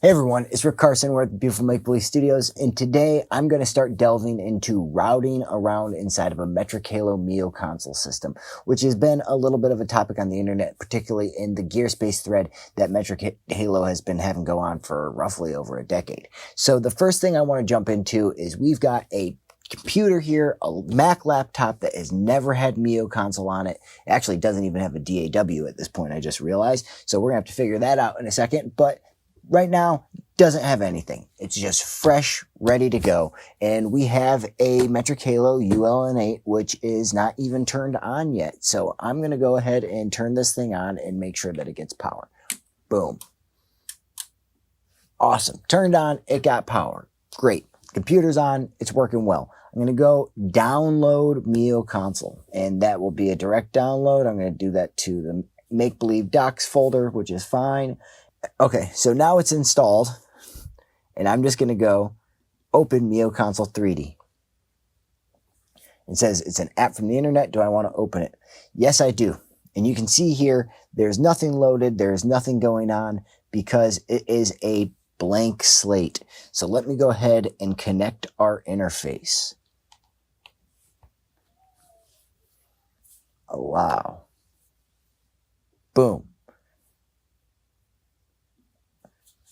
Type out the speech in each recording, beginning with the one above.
Hey everyone, it's Rick Carson. We're at the beautiful Make Believe Studios, and today I'm going to start delving into routing around inside of a Metric Halo MIOConsole system, which has been a little bit of a topic on the internet, particularly in the gear space thread that Metric Halo has been having go on for roughly over a decade. So the first thing I want to jump into is we've got a computer here, a Mac laptop that has never had MIOConsole on it. It actually doesn't even have a DAW at this point, I just realized. So we're going to have to figure that out in a second, but right now, doesn't have anything. It's just fresh, ready to go. And we have a Metric Halo ULN-8, which is not even turned on yet. So I'm going to go ahead and turn this thing on and make sure that it gets power. Boom. Awesome. Turned on, it got power. Great. Computer's on, it's working well. I'm going to go download MIOConsole, and that will be a direct download. I'm going to do that to the Make Believe Docs folder, which is fine. Okay, so now it's installed, and I'm just going to go open MIOConsole 3D. It says it's an app from the internet. Do I want to open it? Yes, I do. And you can see here, there's nothing loaded. There's nothing going on because it is a blank slate. So let me go ahead and connect our interface. Allow. Boom.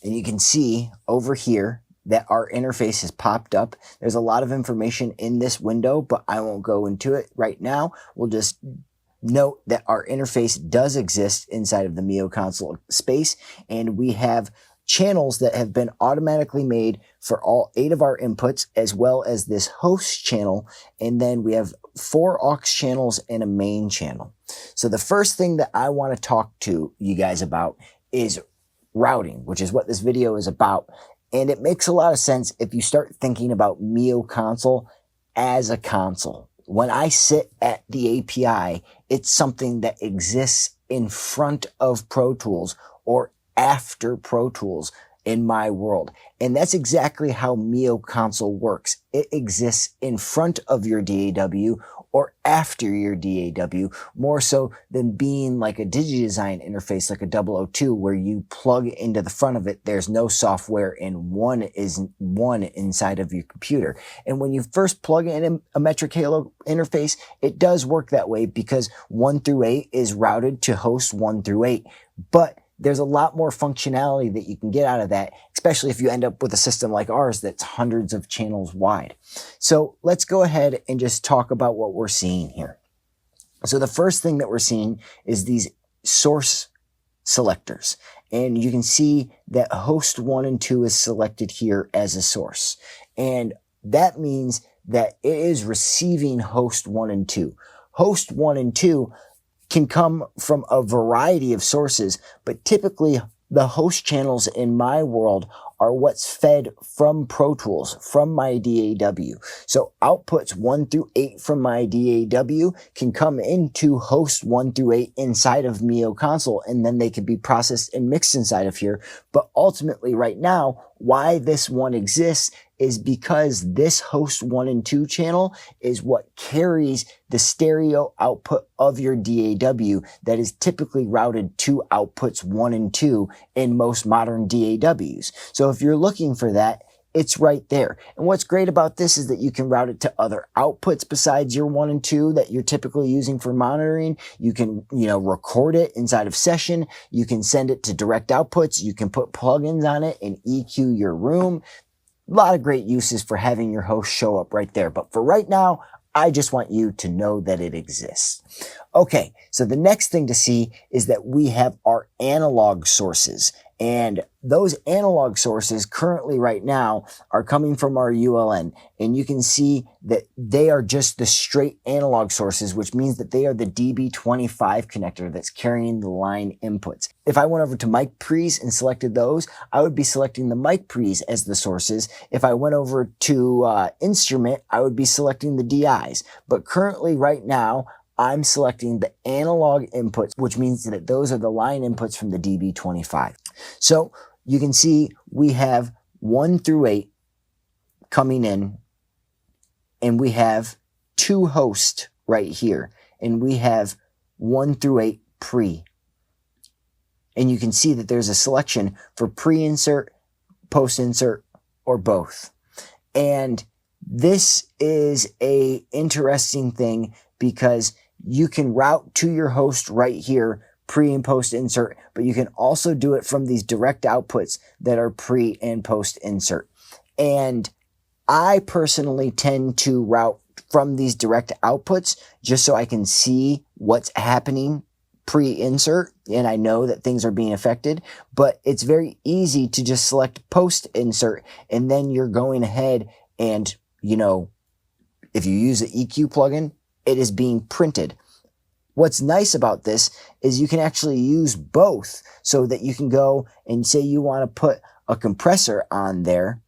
And you can see over here that our interface has popped up. There's a lot of information in this window, but I won't go into it right now. We'll just note that our interface does exist inside of the MIOConsole space, and we have channels that have been automatically made for all 8 of our inputs, as well as this host channel. And then we have 4 aux channels and a main channel. So the first thing that I want to talk to you guys about is routing, which is what this video is about. And it makes a lot of sense if you start thinking about MIOConsole as a console. When I sit at the API, it's something that exists in front of Pro Tools or after Pro Tools in my world. And that's exactly how MIOConsole works. It exists in front of your DAW or after your DAW, more so than being like a DigiDesign interface like a 002 where you plug into the front of it. There's no software and one inside of your computer. And when you first plug in a Metric Halo interface, it does work that way because 1 through 8 is routed to host 1 through 8. But there's a lot more functionality that you can get out of that, especially if you end up with a system like ours that's hundreds of channels wide. So let's go ahead and just talk about what we're seeing here. So the first thing that we're seeing is these source selectors. And you can see that host 1 and 2 is selected here as a source. And that means that it is receiving host 1 and 2. Host 1 and 2 can come from a variety of sources, but typically the host channels in my world are what's fed from Pro Tools, from my DAW. So outputs 1 through 8 from my DAW can come into host 1 through 8 inside of MIOConsole, and then they can be processed and mixed inside of here. But ultimately right now, why this one exists is because this host 1 and 2 channel is what carries the stereo output of your DAW that is typically routed to outputs 1 and 2 in most modern DAWs. So if you're looking for that, it's right there. And what's great about this is that you can route it to other outputs besides your 1 and 2 that you're typically using for monitoring. You can, record it inside of Session. You can send it to direct outputs. You can put plugins on it and EQ your room. A lot of great uses for having your host show up right there. But for right now, I just want you to know that it exists. Okay, so the next thing to see is that we have our analog sources. And those analog sources currently right now are coming from our ULN. And you can see that they are just the straight analog sources, which means that they are the DB25 connector that's carrying the line inputs. If I went over to mic pre's and selected those, I would be selecting the mic pre's as the sources. If I went over to instrument, I would be selecting the DIs. But currently right now, I'm selecting the analog inputs, which means that those are the line inputs from the DB25. So you can see we have 1 through 8 coming in, and we have 2 hosts right here, and we have 1 through 8 pre. And you can see that there's a selection for pre-insert, post insert, or both. And this is a interesting thing because you can route to your host right here, pre and post insert, but you can also do it from these direct outputs that are pre and post insert. And I personally tend to route from these direct outputs just so I can see what's happening pre-insert and I know that things are being affected, but it's very easy to just select post-insert and then you're going ahead and, you know, if you use the EQ plugin, it is being printed. What's nice about this is you can actually use both so that you can go and say you want to put a compressor on there.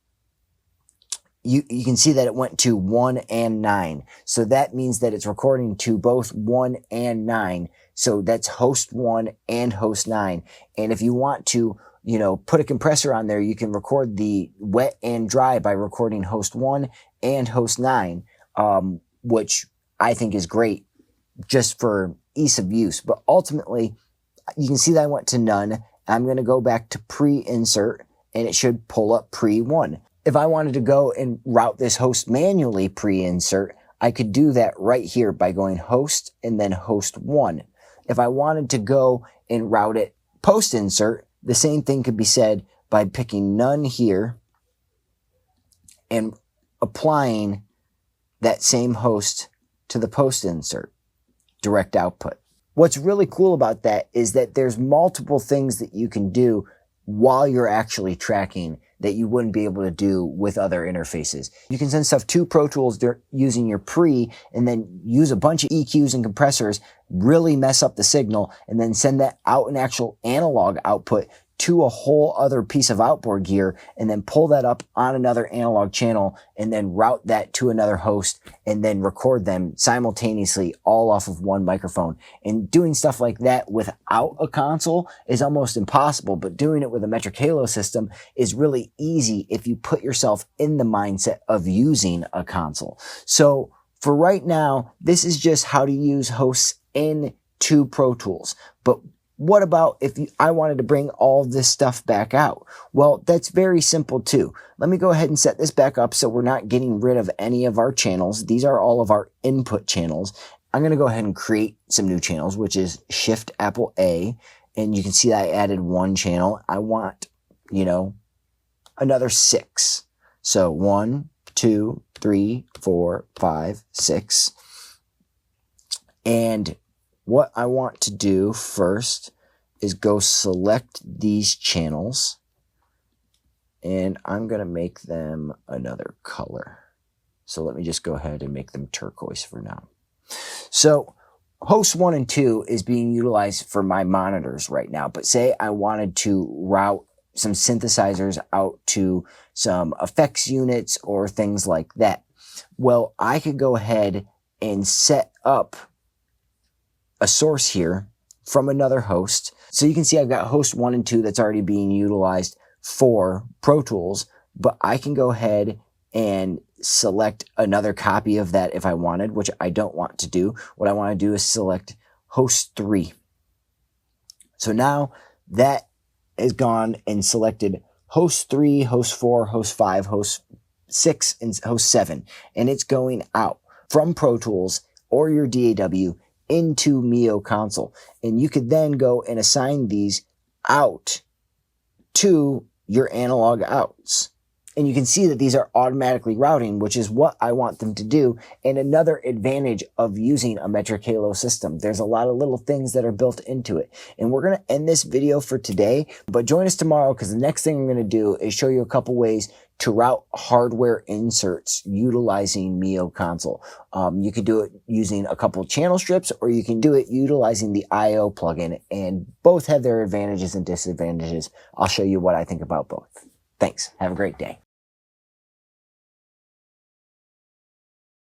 You can see that it went to 1 and 9. So that means that it's recording to both 1 and 9. So that's host 1 and host 9. And if you want to, you know, put a compressor on there, you can record the wet and dry by recording host 1 and host 9, which I think is great just for ease of use. But ultimately, you can see that I went to none. I'm going to go back to pre-insert and it should pull up pre-1. If I wanted to go and route this host manually pre-insert, I could do that right here by going host and then host 1. If I wanted to go and route it post-insert, the same thing could be said by picking none here and applying that same host to the post-insert direct output. What's really cool about that is that there's multiple things that you can do while you're actually tracking that you wouldn't be able to do with other interfaces. You can send stuff to Pro Tools using your pre and then use a bunch of EQs and compressors, really mess up the signal, and then send that out an actual analog output to a whole other piece of outboard gear and then pull that up on another analog channel and then route that to another host and then record them simultaneously all off of one microphone. And doing stuff like that without a console is almost impossible, but doing it with a Metric Halo system is really easy if you put yourself in the mindset of using a console. So for right now, this is just how to use hosts into Pro Tools. But what about if I wanted to bring all this stuff back out? Well, that's very simple too. Let me go ahead and set this back up so we're not getting rid of any of our channels. These are all of our input channels. I'm going to go ahead and create some new channels, which is Shift Apple A. And you can see that I added one channel. I want, you know, another 6. So 1, 2, 3, 4, 5, 6. And what I want to do first is go select these channels and I'm going to make them another color. So let me just go ahead and make them turquoise for now. So host 1 and 2 is being utilized for my monitors right now, but say I wanted to route some synthesizers out to some effects units or things like that. Well, I could go ahead and set up a source here from another host. So you can see I've got host 1 and 2 that's already being utilized for Pro Tools, but I can go ahead and select another copy of that if I wanted, which I don't want to do. What I want to do is select host 3. So now that is gone and selected host 3, host 4, host 5, host 6, and host 7. And it's going out from Pro Tools or your DAW into MIOConsole. And you could then go and assign these out to your analog outs. And you can see that these are automatically routing, which is what I want them to do. And another advantage of using a Metric Halo system. There's a lot of little things that are built into it. And we're going to end this video for today, but join us tomorrow because the next thing I'm going to do is show you a couple ways to route hardware inserts utilizing MIOConsole. You could do it using a couple channel strips, or you can do it utilizing the IO plugin, and both have their advantages and disadvantages. I'll show you what I think about both. Thanks. Have a great day.